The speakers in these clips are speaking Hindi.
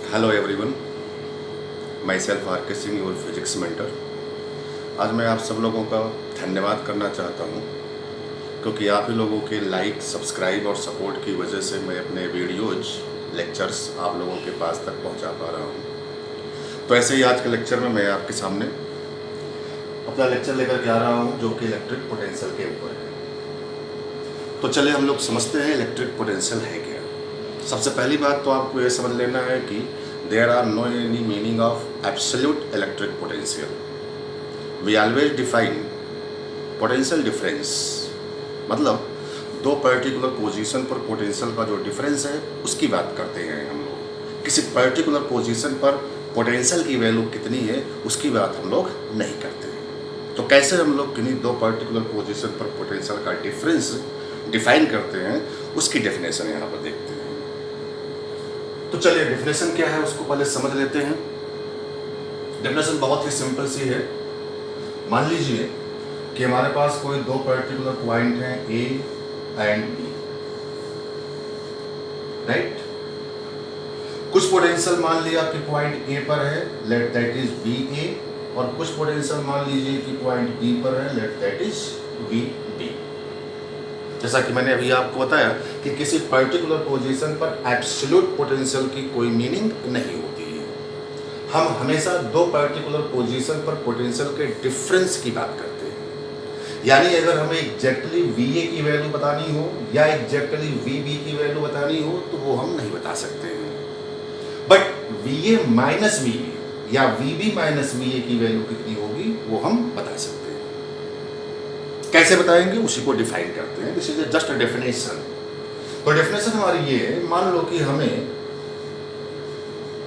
Hello everyone, myself R K Singh, your physics mentor. आज मैं आप सब लोगों का धन्यवाद करना चाहता हूँ क्योंकि आप ही लोगों के लाइक, सब्सक्राइब और सपोर्ट की वजह से मैं अपने वीडियोज, लेक्चर्स आप लोगों के पास तक पहुँचा पा रहा हूँ। तो ऐसे ही आज के लेक्चर में मैं आपके सामने अपना लेक्चर लेकर के आ रहा हूँ जो कि इलेक्ट्रिक पोटेंशियल के ऊपर है। तो चलिए हम लोग समझते हैं इलेक्ट्रिक पोटेंशियल है क्या। सबसे पहली बात तो आपको ये समझ लेना है कि there are no any meaning of absolute electric potential. We always define potential difference, मतलब दो पर्टिकुलर पोजीशन पर पोटेंशियल का जो डिफरेंस है उसकी बात करते हैं हम लोग। किसी पर्टिकुलर पोजीशन पर पोटेंशियल की वैल्यू कितनी है उसकी बात हम लोग नहीं करते हैं। तो कैसे हम लोग किन्हीं दो पर्टिकुलर पोजीशन पर पोटेंशियल का डिफरेंस डिफाइन करते हैं उसकी डेफिनेशन यहाँ पर देखते हैं। तो चलिए डेफिनेशन क्या है उसको पहले समझ लेते हैं। डेफिनेशन बहुत ही सिंपल सी है। मान लीजिए कि हमारे पास कोई दो पर्टिकुलर पॉइंट हैं ए एंड बी, राइट। कुछ पोटेंशियल मान लिया कि पॉइंट ए पर है, लेट दैट इज बी ए, और कुछ पोटेंशियल मान लीजिए कि पॉइंट बी पर है, let that is B B. जैसा कि मैंने अभी आपको बताया कि किसी पर्टिकुलर पोजीशन पर एब्सोल्यूट पोटेंशियल की कोई मीनिंग नहीं होती है। हम हमेशा दो पर्टिकुलर पोजीशन पर पोटेंशियल के डिफरेंस की बात करते हैं। यानी अगर हमें एग्जैक्टली वी ए की वैल्यू बतानी हो या एग्जैक्टली वी बी की वैल्यू बतानी हो तो वो हम नहीं बता सकते हैं। But V A minus V B या V B minus V A की वैल्यू कितनी होगी वो हम बता सकते हैं। कैसे बताएंगे उसी को डिफाइन करते हैं। This is just a definition. तो डेफिनेशन हमारी ये है, मान लो कि हमें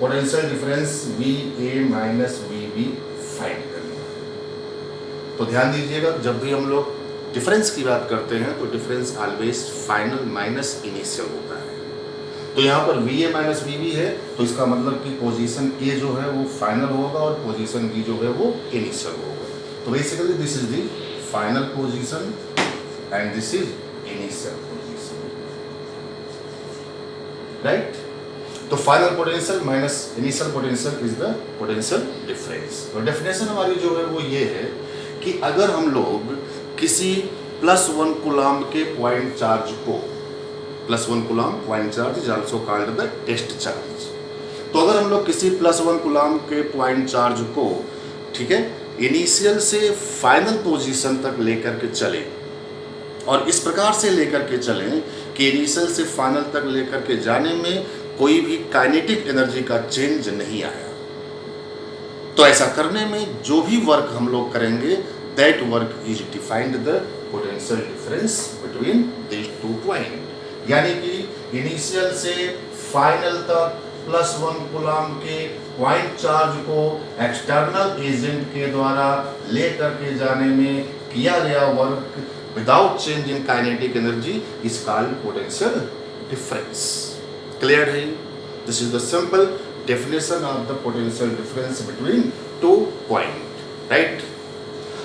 potential difference V A minus V B find करना है। तो ध्यान दीजिएगा, जब भी हम लोग डिफरेंस की बात करते हैं तो difference always final minus initial होता है। तो यहाँ पर V A minus V B है तो इसका मतलब कि पोजीशन ए जो है वो फाइनल होगा और पोजीशन बी जो है वो इनिशियल होगा। तो basically this is the final position and this is initial position, right? तो final potential minus initial potential is the potential difference. तो डेफिनेशन हमारी जो है वो ये है कि अगर हम लोग किसी +1 कूलम्ब के पॉइंट चार्ज को, +1 coulomb point charge is also called the test charge. तो अगर हम लोग किसी +1 कूलम्ब के पॉइंट चार्ज को, ठीक है, इनिशियल से फाइनल पोजीशन तक लेकर के चले और इस प्रकार से लेकर के चलें कि इनिशियल से फाइनल तक लेकर के जाने में कोई भी काइनेटिक एनर्जी का चेंज नहीं आया, तो ऐसा करने में जो भी वर्क हम लोग करेंगे that work is defined the potential difference between these two point. यानी कि इनिशियल से फाइनल तक +1 कूलम्ब के पॉइंट चार्ज को एक्सटर्नल एजेंट के द्वारा लेकर के जाने में किया गया work without change in kinetic energy is called potential difference. Clear है? This is the simple definition of the potential difference between two point, right.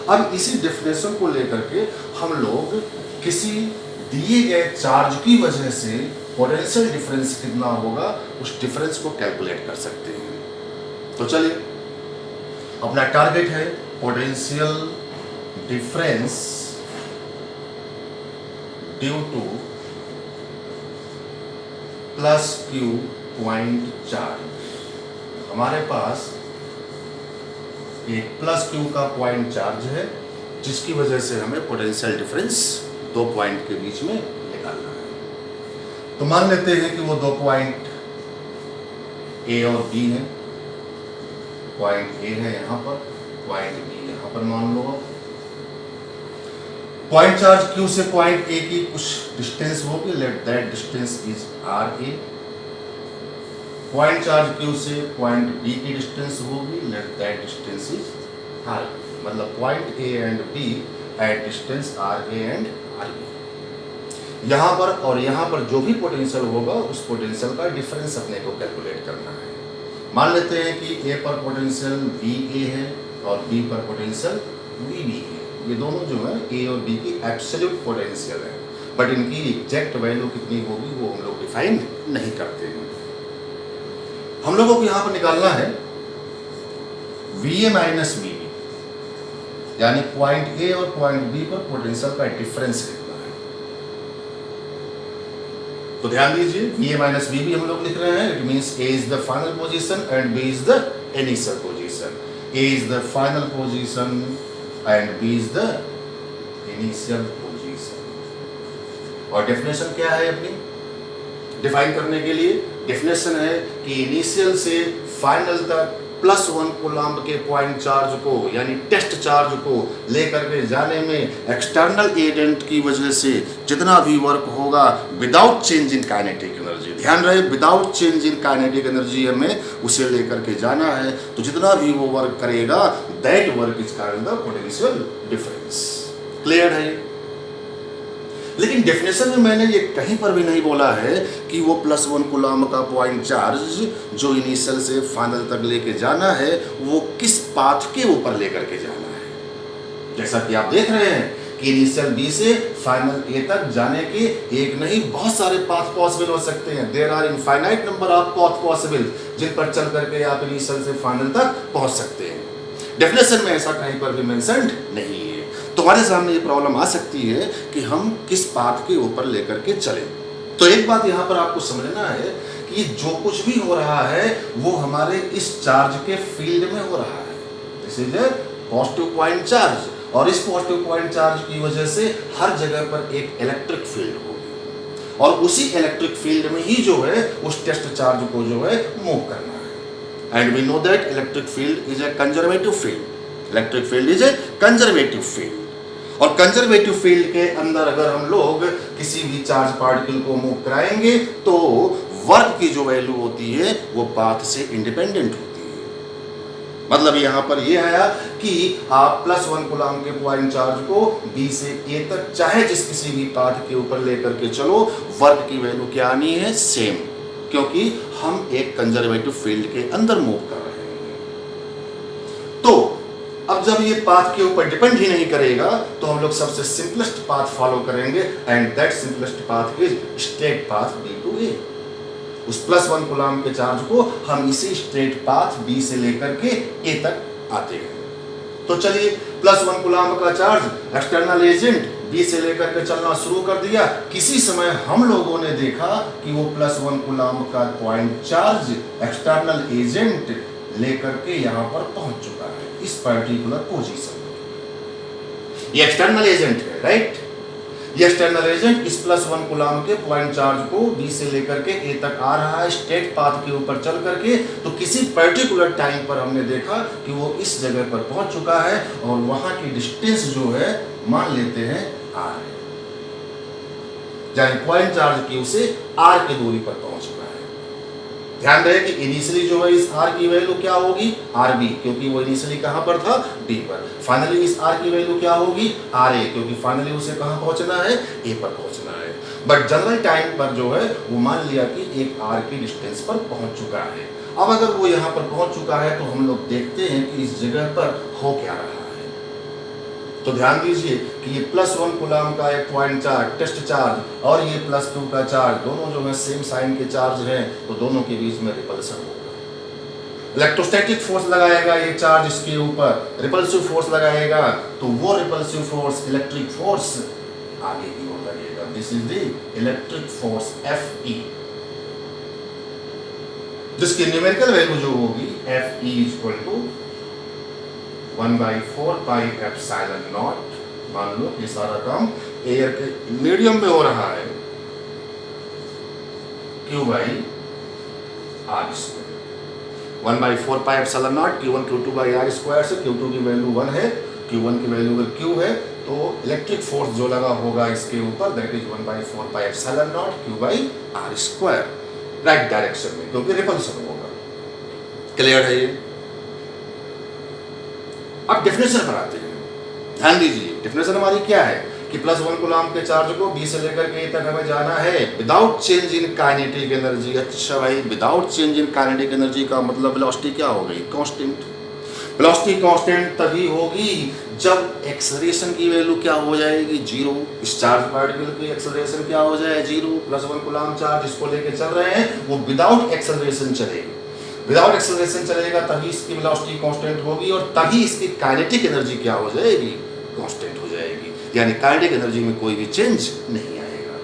अब इसी डेफिनेशन को लेकर के हम लोग किसी दिए गए चार्ज की वजह से पोटेंशियल डिफरेंस कितना होगा उस डिफरेंस को कैलकुलेट कर सकते हैं। तो चलिए, अपना टारगेट है potential difference due to +q point charge. हमारे पास एक +q का पॉइंट चार्ज है जिसकी वजह से हमें पोटेंशियल डिफरेंस दो पॉइंट के बीच में निकालना है। तो मान लेते हैं कि वो दो पॉइंट ए और बी है। पॉइंट ए है यहाँ पर, पॉइंट बी यहाँ पर मान लो। पॉइंट चार्ज क्यू से पॉइंट ए की कुछ डिस्टेंस होगी, let that distance is R A. Point charge Q से पॉइंट बी की डिस्टेंस होगी, let that distance is R B. मतलब point A and B at distance R A and R B. यहाँ पर और यहाँ पर जो भी पोटेंशियल होगा उस पोटेंशियल का डिफरेंस अपने को कैलकुलेट करना है। मान लेते हैं कि ए पर पोटेंशियल वी ए है और बी पर पोटेंशियल वी बी है। ये दोनों जो है ए और बी की एब्सोल्यूट पोटेंशियल है, बट इनकी एग्जैक्ट वैल्यू कितनी होगी वो हम लोग डिफाइन नहीं करते हैं। हम लोगों को यहां पर निकालना है VA माइनस VB, यानी पॉइंट ए और पॉइंट बी पर पोटेंशियल का डिफरेंस लिखना है। तो ध्यान दीजिए, VA माइनस VB हम लोग लिख रहे हैं, it means A is the final position and B is the initial position. A is the final position and B is the initial position. और डेफिनेशन क्या है अपनी डिफाइन करने के लिए? डेफिनेशन है कि इनिशियल से फाइनल तक +1 कूलम्ब के पॉइंट चार्ज को यानी टेस्ट चार्ज को लेकर के जाने में एक्सटर्नल एजेंट की वजह से जितना भी वर्क होगा without change in kinetic energy, ध्यान रहे without change in kinetic energy हमें उसे लेकर के जाना है, तो जितना भी वो वर्क करेगा that work is called the potential difference. Clear है? लेकिन डेफिनेशन में मैंने ये कहीं पर भी नहीं बोला है कि वो +1 कूलम्ब का पॉइंट चार्ज जो इनिशियल से फाइनल तक लेके जाना है वो किस पाथ के ऊपर लेकर के जाना है। जैसा कि आप देख रहे हैं कि इनिशियल B से फाइनल A तक जाने के एक नहीं बहुत सारे पाथ पॉसिबल हो सकते हैं। There are infinite number of path possible जिन पर चल करके आप इनिशियल से फाइनल तक पहुंच सकते हैं। डेफिनेशन में ऐसा कहीं पर भी मेंशन्ड नहीं है। तुम्हारे सामने ये प्रॉब्लम आ सकती है कि हम किस पाथ के ऊपर लेकर के चले। तो एक बात यहाँ पर आपको समझना है कि जो कुछ भी हो रहा है वो हमारे इस चार्ज के फील्ड में हो रहा है। This is a positive point charge और इस पॉजिटिव पॉइंट चार्ज की वजह से हर जगह पर एक इलेक्ट्रिक फील्ड होगी और उसी इलेक्ट्रिक फील्ड में ही जो है उस टेस्ट चार्ज को जो है मूव करना है। And we know that electric field is a conservative field. Electric field is a conservative field और कंजर्वेटिव फील्ड के अंदर अगर हम लोग किसी भी चार्ज पार्टिकल को मूव कराएंगे तो वर्क की जो वैल्यू होती है वो पाथ से इंडिपेंडेंट होती है। मतलब यहाँ पर ये आया कि आप +1 कूलम्ब के पॉइंट चार्ज को B से A तक चाहे जिस किसी भी पाथ के ऊपर लेकर के चलो वर्क की वैल्यू क्या आनी है? सेम, क्योंकि हम एक कंजर्वेटिव फील्ड के अंदर मूव कर रहे हैं। तो अब जब ये पाथ के ऊपर डिपेंड ही नहीं करेगा तो हम लोग सबसे सिंपलेस्ट पाथ फॉलो करेंगे and that simplest path is straight path B to A। उस +1 कूलम्ब के चार्ज को हम इसी स्ट्रेट पाथ B से लेकर के A तक आते हैं। तो चलिए +1 कूलम्ब का चार्ज एक्सटर्नल एजेंट B से लेकर के चलना शुरू कर दिया। किसी समय हम लोगों ने देखा कि वो +1 कूलम्ब का पॉइंट चार्ज एक्सटर्नल एजेंट लेकर के यहाँ पर पहुंच चुका है इस पर्टिकुलर पोजीशन में। ये एक्सटर्नल एजेंट है, राइट? ये एक्सटर्नल एजेंट इस +1 कूलम्ब के पॉइंट चार्ज को B से लेकर के A तक आ रहा है स्ट्रेट पाथ के ऊपर चल करके। तो किसी पर्टिकुलर टाइम पर हमने देखा कि वो इस जगह पर पहुंच चुका है और वहां की डिस्टेंस जो है मान लेते हैं R है, यानी पॉइंट चार्ज Q से R की दूरी पर पहुंच चुका है। ध्यान रहे कि इनिशियली जो है इस R की वैल्यू क्या होगी? RB, क्योंकि वो इनिशियली कहां पर था? D पर। फाइनली इस R की वैल्यू क्या होगी? RA, क्योंकि फाइनली उसे कहां पहुंचना है? A पर पहुंचना है। बट जनरल टाइम पर जो है वो मान लिया कि एक R की डिस्टेंस पर पहुंच चुका है। अब अगर वो यहाँ पर पहुंच चुका है तो हम लोग देखते हैं कि इस जगह पर हो क्या रहा है। तो ध्यान दीजिए कि ये +1 कूलम्ब का एक पॉइंट चार्ज टेस्ट चार्ज और ये +2 का चार्ज दोनों जो है सेम साइन के चार्ज हैं, तो दोनों के बीच में रिपल्सन होगा। इलेक्ट्रोस्टैटिक फोर्स लगाएगा ये चार्ज इसके ऊपर, रिपल्सिव फोर्स लगाएगा तो वो रिपल्सिव फोर्स इलेक्ट्रिक फोर्स आगे की ओर लगेगा। This is the electric force Fe, जिसकी न्यूमेरिकल वैल्यू जो होगी Fe = 1/4 पाई एप्सिलॉन नॉट। मान लो ये सारा काम एयर के मीडियम में हो रहा है, Q/R²। 1/4 pi epsilon not Q1 Q2/R² से Q2 की वैल्यू 1 है, Q1 की वैल्यू अगर Q है तो इलेक्ट्रिक फोर्स जो लगा होगा इसके ऊपर that is 1/4 pi epsilon not Q/R², right direction में, क्योंकि रिपल्सन होगा। क्लियर है ये? अब डेफिनेशन पर आते हैं। ध्यान दीजिए डेफिनेशन हमारी क्या है कि +1 कूलम्ब के चार्ज को B से लेकर के A तक हमें जाना है without change in kinetic energy. अच्छा भाई, without change in kinetic energy का मतलब वेलोसिटी क्या हो गई? कांस्टेंट। वेलोसिटी कांस्टेंट तभी होगी जब एक्सेलरेशन की वैल्यू क्या हो जाएगी? 0। इस चार्ज पार्टिकल की एक्सेलरेशन क्या हो जाए? 0। +1 कूलम्ब चार्ज इसको लेके चल रहे हैं वो विदाउट एक्सेलरेशन चलेगी। विदाउट एक्सेलरेशन चलेगा तभी इसकी वेलोसिटी कांस्टेंट होगी और तभी इसकी काइनेटिक एनर्जी क्या हो जाएगी, कांस्टेंट हो जाएगी, यानी काइनेटिक एनर्जी में कोई भी चेंज नहीं आएगा।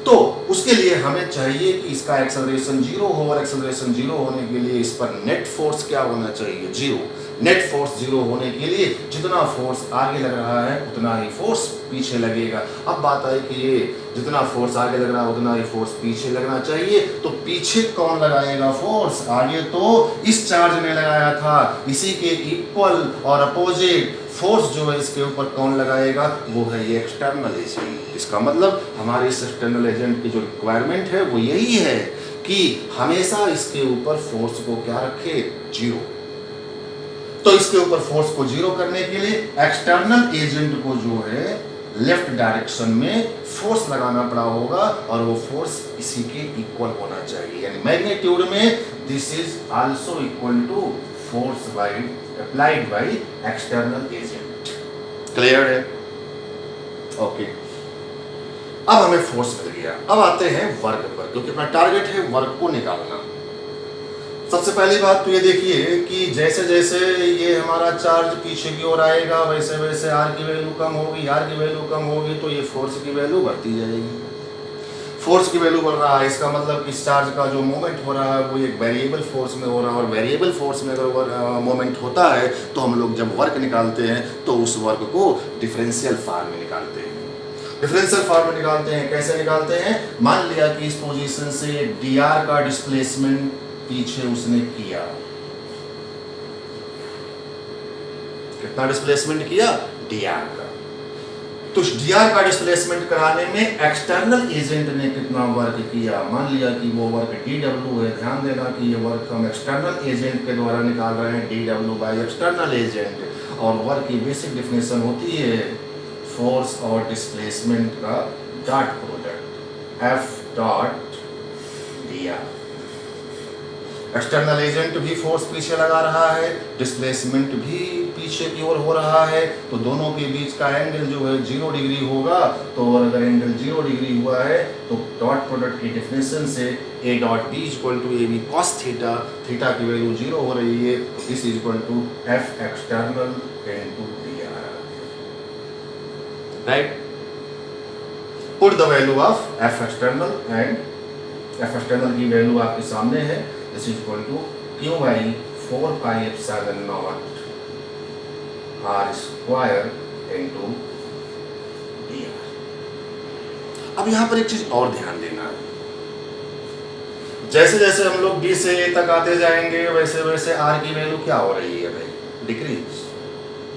तो उसके लिए हमें चाहिए कि इसका एक्सेलरेशन जीरो हो और एक्सेलरेशन जीरो होने के लिए इस पर नेट फोर्स क्या होना चाहिए, जीरो। नेट फोर्स जीरो होने के लिए जितना फोर्स आगे लग रहा है उतना ही फोर्स पीछे लगेगा। अब बात आई कि ये जितना फोर्स आगे लग रहा है उतना ही फोर्स पीछे लगना चाहिए, तो पीछे कौन लगाएगा फोर्स, आगे तो इस चार्ज ने लगाया था, इसी के इक्वल और अपोजिट फोर्स जो है इसके ऊपर कौन लगाएगा, वो है ये एक्सटर्नल एजेंट। इसका मतलब हमारे इस एक्सटर्नल एजेंट की जो रिक्वायरमेंट है वो यही है कि हमेशा इसके ऊपर फोर्स को क्या रखे, जीरो। तो इसके ऊपर फोर्स को जीरो करने के लिए एक्सटर्नल एजेंट को जो है लेफ्ट डायरेक्शन में फोर्स लगाना पड़ा होगा और वो फोर्स इसी के इक्वल होना चाहिए, यानी मैग्नीट्यूड में this is also equal to force by applied by external agent. Clear है? ओके, अब हमें फोर्स मिल गया। अब आते हैं वर्क पर, क्योंकि अपना टारगेट है वर्क को निकालना। सबसे पहली बात तो ये देखिए कि जैसे जैसे ये हमारा चार्ज पीछे की ओर आएगा वैसे वैसे आर की वैल्यू कम होगी, आर की वैल्यू कम होगी तो ये फोर्स की वैल्यू बढ़ती जाएगी। फोर्स की वैल्यू बढ़ रहा है, इसका मतलब इस चार्ज का जो मोमेंट हो रहा है वो एक वेरिएबल फोर्स में हो रहा है, और वेरिएबल फोर्स में अगर मोमेंट होता है तो हम लोग जब वर्क निकालते हैं तो उस वर्क को डिफरेंशियल फॉर्म में निकालते हैं। डिफरेंशियल फॉर्म में निकालते हैं, कैसे निकालते हैं? मान लिया कि इस पोजीशन से dr का डिस्प्लेसमेंट पीछे उसने किया, कितना डिस्प्लेसमेंट किया, dr का। तो dr का डिस्प्लेसमेंट कराने में एक्सटर्नल एजेंट ने कितना वर्क किया, मान लिया कि वो वर्क dw है। ध्यान देना कि ये वर्क हम एक्सटर्नल एजेंट के द्वारा निकाल रहे हैं, dw बाय एक्सटर्नल एजेंट, और वर्क की बेसिक डिफिनेशन होती है फोर्स और डिस्प्लेसमेंट का dot product, F dot dr। External agent भी फोर्स पीछे लगा रहा है, डिस्प्लेसमेंट भी पीछे की ओर हो रहा है, तो दोनों के बीच का एंगल जो है 0 डिग्री होगा। तो अगर एंगल 0 डिग्री हुआ है तो डॉट प्रोडक्ट की डेफिनेशन से a dot b equal to ab cos theta, theta की वैल्यू 0 हो रही है तो this is equal to f external into dr, right. Put the value of f external, and f external की वैल्यू आपके सामने है, this is equal to q by 4 pi epsilon naught r square into dr। अब यहाँ पर एक चीज और ध्यान देना है, जैसे जैसे हम लोग b से a तक आते जाएंगे वैसे वैसे r की वैल्यू क्या हो रही है भाई, डिक्रीज।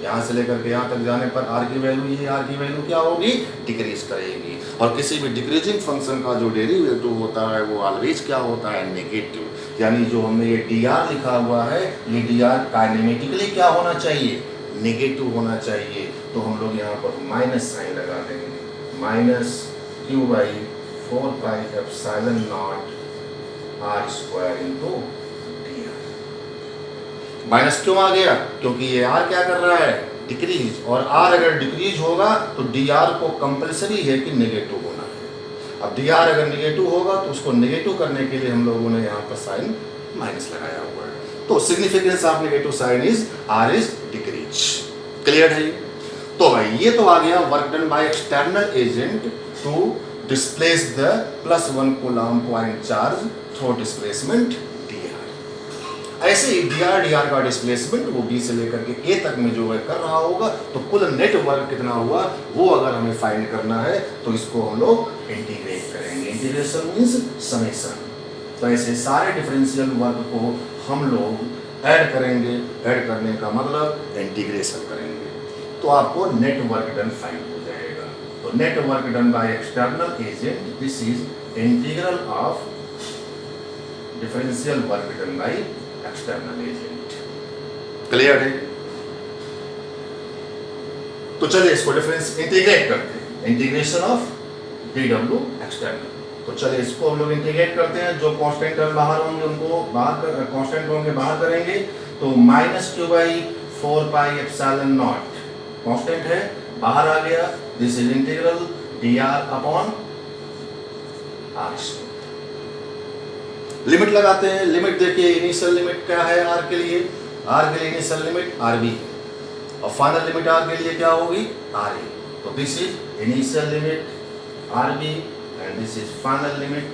यहाँ से लेकर के यहाँ तक जाने पर r की वैल्यू, ये r की वैल्यू क्या होगी, डिक्रीज करेगी। और किसी भी डिक्रीजिंग फंक्शन का जो डेरिवेटिव होता है वो ऑलवेज क्या होता है, नेगेटिव। यानी जो हमने ये dr लिखा हुआ है, ये dr काइनेमेटिकली क्या होना चाहिए, नेगेटिव होना चाहिए। तो हम लोग यहाँ पर माइनस साइन लगा देंगे, minus q by 4 pi epsilon naught r square into dr। Minus क्यों आ गया, क्योंकि ये r क्या कर रहा है, डिक्रीज, और r अगर डिक्रीज होगा तो dr को कंपलसरी है कि नेगेटिव होना है। अब dr अगर नेगेटिव होगा तो उसको नेगेटिव करने के लिए हम लोगों ने यहाँ पर साइन माइनस लगाया हुआ है। तो significance of negative sign is r is decrease. Clear है? तो भाई ये तो आ गया work done by external agent to displace the +1 coulomb point charge through displacement dr। ऐसे ही dr का डिस्प्लेसमेंट वो b से लेकर के a तक में जो है कर रहा होगा, तो कुल नेट वर्क कितना हुआ वो अगर हमें फाइंड करना है तो इसको हम लोग इंटीग्रेट करेंगे। Integration means summation. तो ऐसे सारे डिफरेंशियल वर्क को हम लोग ऐड करेंगे, ऐड करने का मतलब इंटीग्रेशन करेंगे, तो आपको नेट वर्क डन फाइंड हो जाएगा। तो net work done by external agent, this is integral of differential work done by external agent. Clear है? तो चलिए इसको डिफरेंस इंटीग्रेट करते हैं, इंटीग्रेशन ऑफ dw एक्सटर्नल। तो चलिए इसको हम लोग इंटीग्रेट करते हैं, जो कांस्टेंट टर्म बाहर होंगे उनको बाहर, कांस्टेंट होंगे बाहर करेंगे। तो minus q by 4 pi epsilon not constant है, बाहर आ गया, this is integral dr upon r square. Limit लगाते हैं, लिमिट देखिए इनिशियल लिमिट क्या है आर के लिए, आर के लिए इनिशियल लिमिट आर बी और फाइनल लिमिट आर के लिए क्या होगी आर ए। तो this is initial limit R B and this is final limit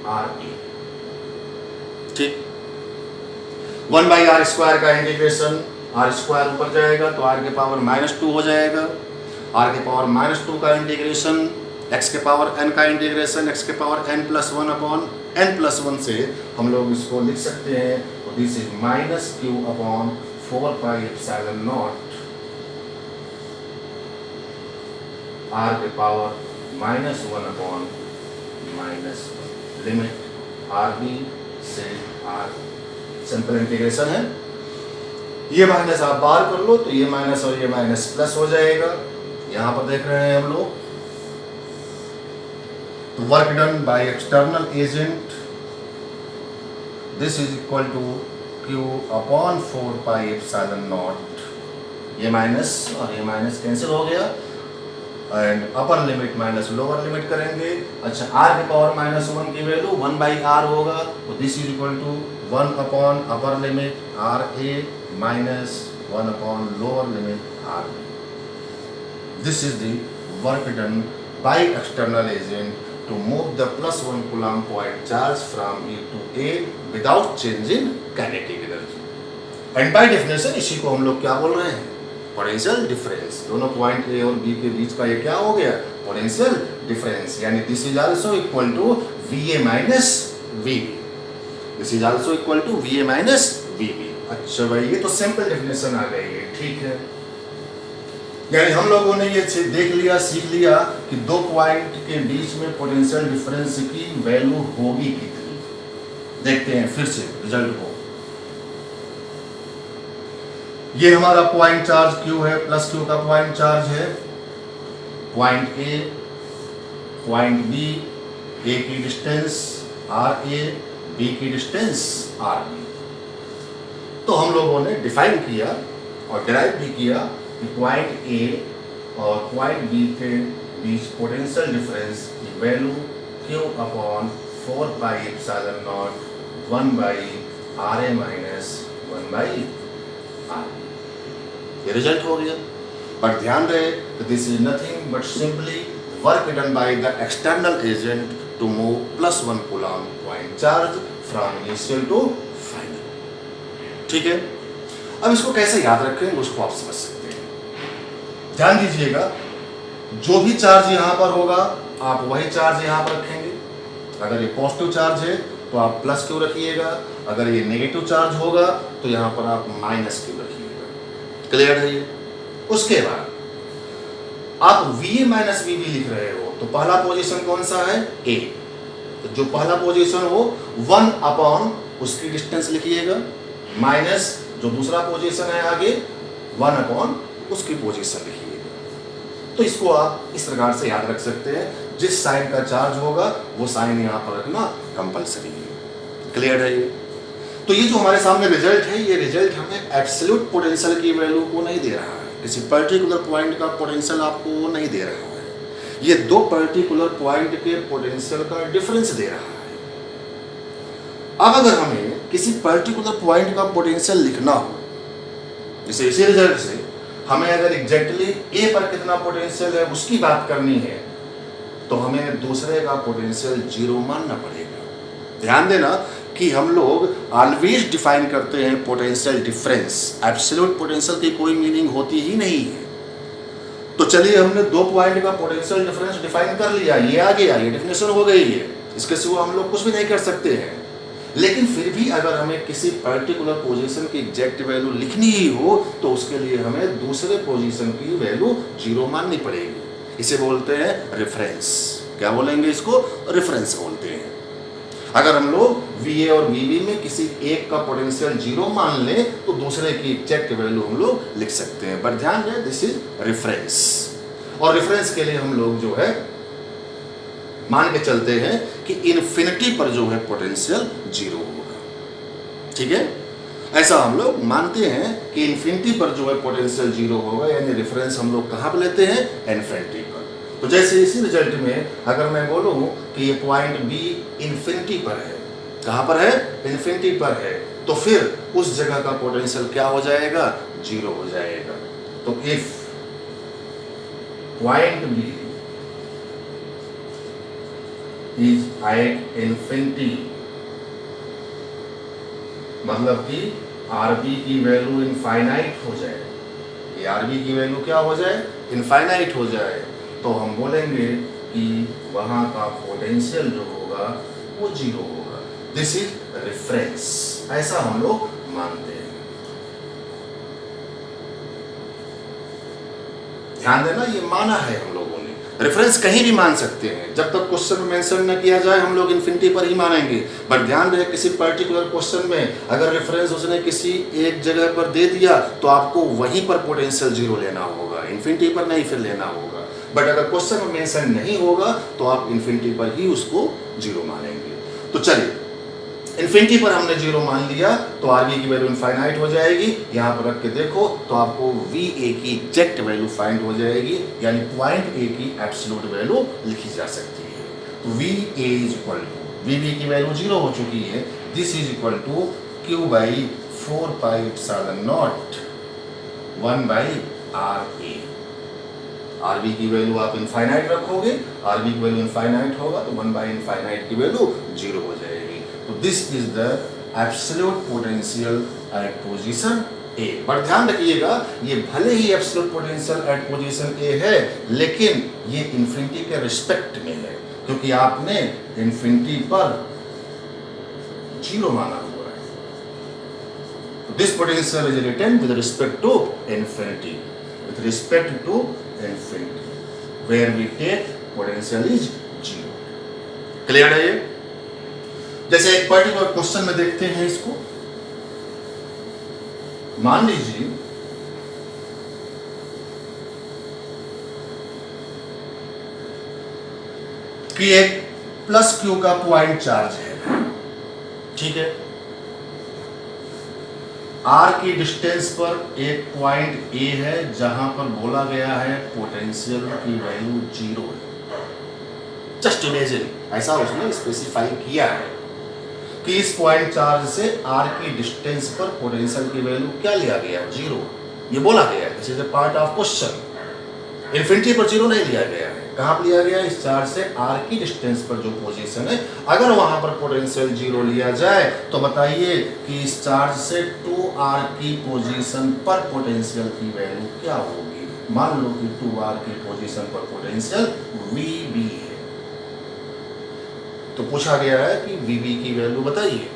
R A. ठीक, 1/r² का इंटीग्रेशन, आर स्क्वायर ऊपर जाएगा तो आर के पावर -2 हो जाएगा, आर के पावर -2 का इंटीग्रेशन x के पावर n का इंटीग्रेशन x के पावर n+1 अपॉन n+1 से हम लोग इसको लिख सकते हैं। तो this is -q upon 4πε0 r के power -1 upon -1 limit R B से आर, सिंपल इंटीग्रेशन है। ये माइनस आप बाहर कर लो तो ये माइनस और ये माइनस प्लस हो जाएगा। यहां पर देख रहे हैं हम लोग तो work done by external agent this is equal to q upon 4πε0, ये माइनस और ये माइनस कैंसिल हो गया and upper limit minus lower limit करेंगे। अच्छा, r के पावर -1 की वैल्यू 1/r होगा तो this is equal to 1 upon upper limit r a minus 1 upon lower limit r b। This is the work done by external agent to move the +1 coulomb point charge from E to A without change in kinetic energy। and by definition इसी को हम लोग क्या बोल रहे हैं पोटेंशियल डिफरेंस। दोनों पॉइंट A और B के बीच का ये क्या हो गया पोटेंशियल डिफरेंस, यानी this is also equal to VA minus VB, this is also equal to VA minus VB। अच्छा भाई, ये तो सिंपल डेफिनेशन आ गई है, ठीक है। यानी हम लोगों ने ये देख लिया, सीख लिया कि दो पॉइंट के बीच में पोटेंशियल डिफरेंस की वैल्यू होगी कितनी। देखते हैं फिर से रिजल्ट को। ये हमारा पॉइंट चार्ज Q है, प्लस Q का पॉइंट चार्ज है, point A, point B, A की डिस्टेंस RA, B की डिस्टेंस RB। तो हम लोगों ने डिफाइन किया और डिराइव भी किया कि पॉइंट A और पॉइंट B के बीच पोटेंशियल डिफरेंस की value Q upon 4πε0 1/RA minus 1/RB। ये रिजल्ट हो गया। बट ध्यान रहे कि this is nothing but simply work done by the external agent to move +1 coulomb point charge from initial to final. ठीक है, अब इसको कैसे याद रखेंगे उसको आप समझ सकते हैं। ध्यान दीजिएगा, जो भी चार्ज यहाँ पर होगा आप वही चार्ज यहाँ पर रखेंगे। अगर ये पॉजिटिव चार्ज है तो आप +Q रखिएगा, अगर ये नेगेटिव चार्ज होगा तो यहाँ पर आप -Q रखिएगा। क्लियर है ये? उसके बाद आप VA माइनस VB लिख रहे हो तो पहला पोजीशन कौन सा है A, तो जो पहला पोजीशन हो 1 अपॉन उसकी डिस्टेंस लिखिएगा, माइनस जो दूसरा पोजीशन है आगे 1 अपॉन उसकी पोजीशन लिखिएगा। तो इसको आप इस प्रकार से याद रख सकते हैं, जिस साइन का चार्ज होगा वो साइन यहाँ पर रखना कंपलसरी है। क्लियर है ये? तो ये जो हमारे सामने रिजल्ट है, ये रिजल्ट हमें एब्सोल्यूट पोटेंशियल की वैल्यू को नहीं दे रहा है, किसी पर्टिकुलर पॉइंट का पोटेंशियल आपको नहीं दे रहा है, ये दो पर्टिकुलर पॉइंट के पोटेंशियल का डिफरेंस दे रहा है। अब अगर हमें किसी पर्टिकुलर पॉइंट का पोटेंशियल लिखना हो, जैसे इसी रिजल्ट से हमें अगर एग्जैक्टली A पर कितना पोटेंशियल है उसकी बात करनी है तो हमें दूसरे का पोटेंशियल 0 मानना पड़ेगा। ध्यान देना कि हम लोग ऑलवेज डिफाइन करते हैं पोटेंशियल डिफरेंस, एब्सोल्यूट पोटेंशियल की कोई मीनिंग होती ही नहीं है। तो चलिए हमने दो पॉइंट का पोटेंशियल डिफरेंस डिफाइन कर लिया, ये आ गया, ये डेफिनेशन हो गई है, इसके सिवा हम लोग कुछ भी नहीं कर सकते हैं। लेकिन फिर भी अगर हमें किसी पर्टिकुलर पोजीशन की एग्जैक्ट वैल्यू लिखनी ही हो तो उसके लिए हमें दूसरे पोजीशन की वैल्यू 0 माननी पड़ेगी। इसे बोलते हैं रेफरेंस। क्या बोलेंगे इसको? रेफरेंस बोलते हैं। अगर हम लोग VA और VB में किसी एक का पोटेंशियल 0 मान लें तो दूसरे की एग्जैक्ट वैल्यू हम लोग लिख सकते हैं। बट ध्यान दें, दिस इज रेफरेंस। और रेफरेंस के लिए हम लोग जो है मान के चलते हैं कि इन्फिनिटी पर जो है पोटेंशियल 0 होगा। ठीक है, ऐसा हम लोग मानते हैं कि इन्फिनिटी पर जो है पोटेंशियल 0 होगा, यानी रेफरेंस हम लोग कहाँ पर लेते हैं? इन्फिनिटी पर। तो जैसे इसी रिजल्ट में अगर मैं बोलूँ कि ये पॉइंट B इन्फिनिटी पर है कहां पर है? इन्फिनिटी पर है। तो फिर उस जगह का पोटेंशियल क्या हो जाएगा? जीरो हो जाएगा। तो if point B is at infinity, मतलब कि आरबी की वैल्यू इनफाइनाइट हो जाए, ये आरबी की वैल्यू क्या हो जाए? इनफाइनाइट हो जाए, तो हम बोलेंगे कि वहां का पोटेंशियल जो होगा वो जीरो होगा। दिस इज रेफरेंस, ऐसा हम लोग मानते हैं। ध्यान देना, ये माना है हम लोगों ने। रेफरेंस कहीं भी मान सकते हैं, जब तक क्वेश्चन में मेंशन न किया जाए हम लोग इन्फिनिटी पर ही मानेंगे। बट ध्यान रहे, किसी पर्टिकुलर क्वेश्चन में अगर रेफरेंस उसने किसी एक जगह पर दे दिया तो आपको वहीं पर पोटेंशियल जीरो लेना होगा, इन्फिनिटी पर नहीं फिर लेना होगा। बट अगर क्वेश्चन में मेंशन नहीं होगा तो आप इन्फिनिटी पर ही उसको जीरो मानेंगे। तो चलिए, इन्फिनिटी पर हमने जीरो मान लिया तो आरबी की वैल्यू इनफाइनाइट हो जाएगी। यहां पर रख के देखो तो आपको वी ए की एग्जैक्ट वैल्यू फाइंड हो जाएगी, यानी पॉइंट ए की एब्सोल्यूट वैल्यू लिखी जा सकती है। तो V A is equal to, V B की वैल्यू जीरो हो चुकी है, this is equal to Q by 4 pi epsilon naught 1 by R A. R B की वैल्यू आप इनफाइनाइट रखोगे, आरबी की वैल्यू इनफाइनाइट होगा तो 1 बाई इनफाइनाइट की वैल्यू जीरो हो जाएगी। तो this is the absolute potential at position A. पर ध्यान रखिएगा, ये भले ही एब्सोल्यूट पोटेंशियल एट पोजीशन ए है, लेकिन ये इन्फिनिटी के रिस्पेक्ट में है, क्योंकि आपने इन्फिनिटी पर जीरो माना हुआ है। This potential is written with respect to infinity, with respect to infinity, where we take potential is zero. Clear है ये? जैसे एक पर्टिकुलर क्वेश्चन में देखते हैं इसको, मान लीजिए कि एक प्लस क्यू का पॉइंट चार्ज है, ठीक है। आर की डिस्टेंस पर एक पॉइंट ए है जहां पर बोला गया है पोटेंशियल की वैल्यू जीरो है। जस्ट इमेजिन, ऐसा उसने स्पेसिफाई किया है कि इस पॉइंट चार्ज से आर की डिस्टेंस पर पोटेंशियल की वैल्यू क्या लिया गया? जीरो। ये बोला गया है, this is a part of question. Infinity पर जीरो नहीं लिया गया है, कहां पर लिया गया? इस चार्ज से आर की डिस्टेंस पर जो पोजीशन है, अगर वहां पर पोटेंशियल जीरो लिया जाए तो बताइए कि इस चार्ज से 2r की पोजीशन पर पोटेंशियल की वैल्यू क्या होगी? मान लो कि 2r की पोजीशन पर पोटेंशियल VB है, तो पूछा गया है कि VB की वैल्यू बताइए।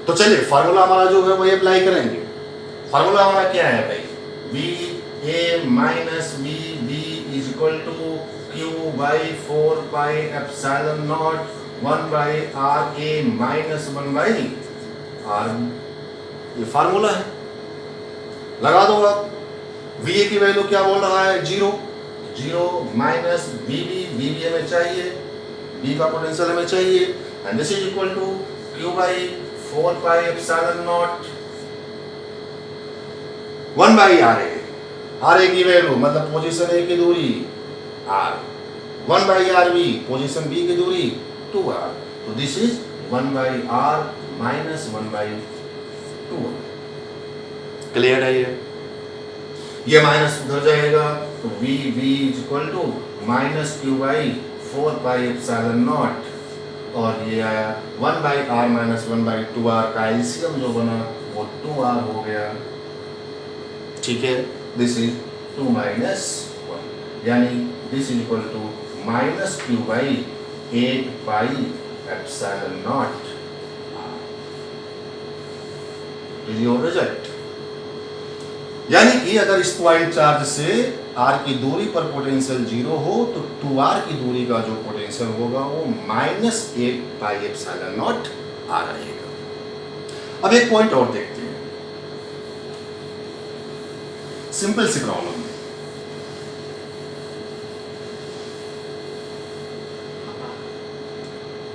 तो चलिए फार्मूला हमारा जो है वही अप्लाई करेंगे। फार्मूला हमारा क्या है भाई? VA minus VB is equal to Q by 4 pi epsilon naught 1 by RA minus 1 by R। ये फार्मूला है, लगा दो आप। VA की वैल्यू क्या बोल रहा है? जीरो। जीरो माइनस VB हमें चाहिए, B का पोटेंशियल हमें चाहिए, and this is equal to Q by 4 pi epsilon naught 1 by RA की वैल्यू मतलब पोजीशन A की दूरी R, 1 by RB position B की दूरी 2R। तो this is 1 by R minus 1 by 2R। Clear है ये माइनस उधर जाएगा तो VB is equal to minus Q by 4 pi epsilon naught, और ये आया 1 by R minus 1 by 2R का एलसीएम जो बना वो 2R हो गया, ठीक है। दिस इज 2 माइनस 1, यानी this is equal to minus Q by 8 pi epsilon naught is your result. यानी कि अगर इस पॉइंट चार्ज से R की दूरी पर पोटेंशियल जीरो हो तो 2R की दूरी का जो पोटेंशियल होगा वो minus 8 pi epsilon naught R रहेगा। अब एक पॉइंट और देखते हैं, सिंपल सी प्रॉब्लम में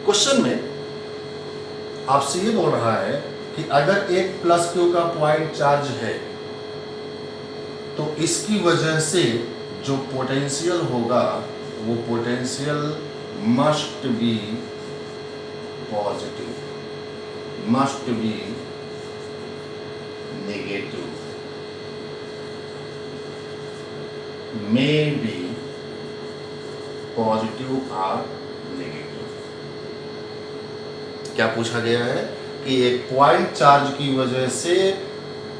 क्वेश्चन में आपसे ये बोल रहा है कि अगर एक प्लस क्यू का पॉइंट चार्ज है तो इसकी वजह से जो पोटेंशियल होगा वो potential must be positive. must be negative, may be positive और नेगेटिव। क्या पूछा गया है कि एक पॉइंट चार्ज की वजह से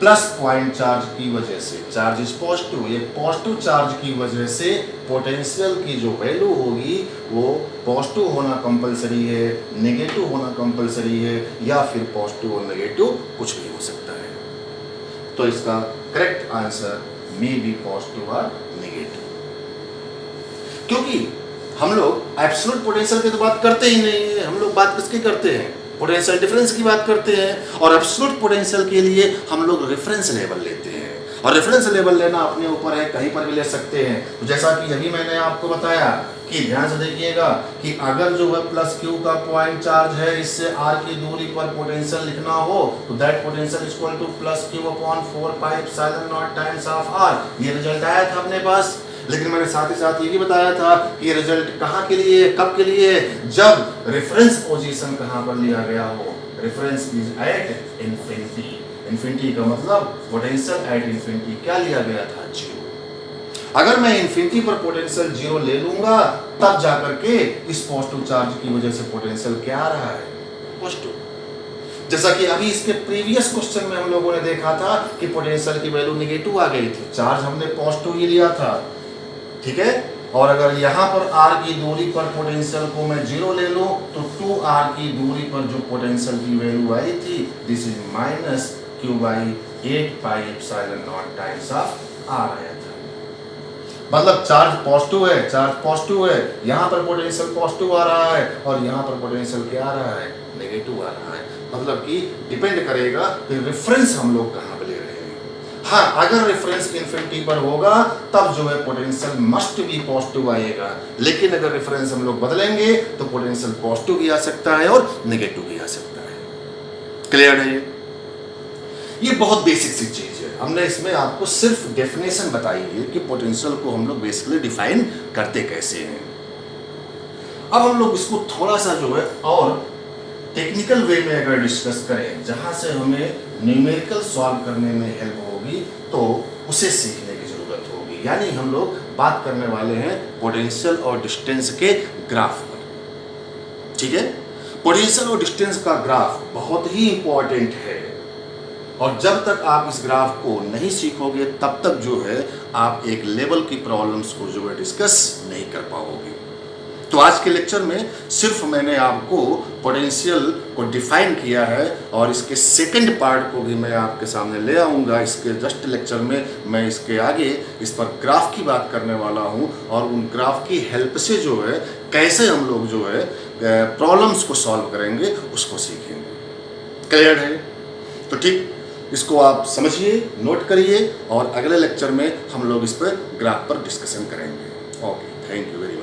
प्लस पॉइंट चार्ज की वजह से, चार्ज इज पॉजिटिव, ये पॉजिटिव चार्ज की वजह से पोटेंशियल की जो वैल्यू होगी वो पॉजिटिव होना कंपलसरी है, नेगेटिव होना कंपलसरी है, या फिर पॉजिटिव और नेगेटिव कुछ भी हो सकता है। तो इसका correct answer may be positive और नेगेटिव। क्योंकि हम लोग एब्सोल्यूट पोटेंशियल की तो बात करते ही नहीं है, हम लोग बात किसकी करते हैं, पोटेंशियल डिफरेंस की बात करते हैं। और एब्सोल्यूट पोटेंशियल के लिए हम लोग रेफरेंस लेवल लेते हैं, और रेफरेंस लेवल लेना अपने ऊपर है, कहीं पर भी ले सकते हैं। तो जैसा कि अभी मैंने आपको बताया कि ध्यान से देखिएगा कि अगर जो है प्लस क्यू का पॉइंट चार्ज है, इससे आर की दूरी पर पोटेंशियल लिखना हो तो that potential is equal to plus Q upon 4 pi epsilon naught times of R. ये रिजल्ट आया था अपने पास, लेकिन मैंने साथ ही साथ ये भी बताया था कि रिजल्ट कहाँ के लिए, कब के लिए, जब रेफरेंस पोजीशन कहाँ पर लिया गया हो। Reference is at infinity, infinity का मतलब पोटेंशियल एट इन्फिनिटी क्या लिया गया था, 0। अगर मैं इन्फिनिटी पर पोटेंशियल 0 ले लूंगा तब जाकर के इस पॉजिटिव चार्ज की वजह से पोटेंशियल क्या आ रहा है, पॉजिटिव। जैसा कि अभी इसके प्रीवियस क्वेश्चन में हम लोगों ने देखा था कि पोटेंशियल की वैल्यू नेगेटिव आ गई थी, चार्ज हमने पॉजिटिव ही लिया था, ठीक है। और अगर यहाँ पर r की दूरी पर पोटेंशियल को मैं 0 ले लूं तो 2r की दूरी पर जो पोटेंशियल की वैल्यू आई थी, this is minus q by 8 pi epsilon naught times of r आया था। मतलब चार्ज पॉजिटिव है, चार्ज पॉजिटिव है, यहाँ पर पोटेंशियल पॉजिटिव आ रहा है और यहाँ पर पोटेंशियल क्या आ रहा है, नेगेटिव आ रहा है। मतलब कि डिपेंड करेगा कि रेफरेंस हम लोग कहाँ पे ले रहे हैं। हाँ, अगर रेफरेंस इन्फिनिटी पर होगा तब जो है पोटेंशियल मस्ट भी पॉजिटिव आएगा, लेकिन अगर रेफरेंस हम लोग बदलेंगे तो पोटेंशियल पॉजिटिव भी आ सकता है और नेगेटिव भी आ सकता है। क्लियर है? ये बहुत बेसिक सी चीज है, हमने इसमें आपको सिर्फ डेफिनेशन बताई है कि पोटेंशियल को हम लोग बेसिकली डिफाइन करते कैसे हैं। अब हम लोग इसको थोड़ा सा जो है और टेक्निकल वे में अगर डिस्कस करें, जहां से हमें न्यूमेरिकल सॉल्व करने में हेल्प होगी, तो उसे सीखने की जरूरत होगी। यानी हम लोग बात करने वाले हैं पोटेंशियल और डिस्टेंस के ग्राफ पर, ठीक है। पोटेंशियल और डिस्टेंस का ग्राफ बहुत ही इंपॉर्टेंट है, और जब तक आप इस ग्राफ को नहीं सीखोगे तब तक जो है आप एक लेवल की प्रॉब्लम्स को जो है डिस्कस नहीं कर पाओगे। तो आज के लेक्चर में सिर्फ मैंने आपको पोटेंशियल को डिफाइन किया है, और इसके सेकंड पार्ट को भी मैं आपके सामने ले आऊँगा। इसके जस्ट लेक्चर में मैं इसके आगे इस पर ग्राफ की बात करने वाला हूँ, और उन ग्राफ की हेल्प से जो है कैसे हम लोग जो है प्रॉब्लम्स को सॉल्व करेंगे उसको सीखेंगे। क्लियर है? तो ठीक, इसको आप समझिए, नोट करिए, और अगले लेक्चर में हम लोग इस पर ग्राफ पर डिस्कशन करेंगे। Okay, thank you very much.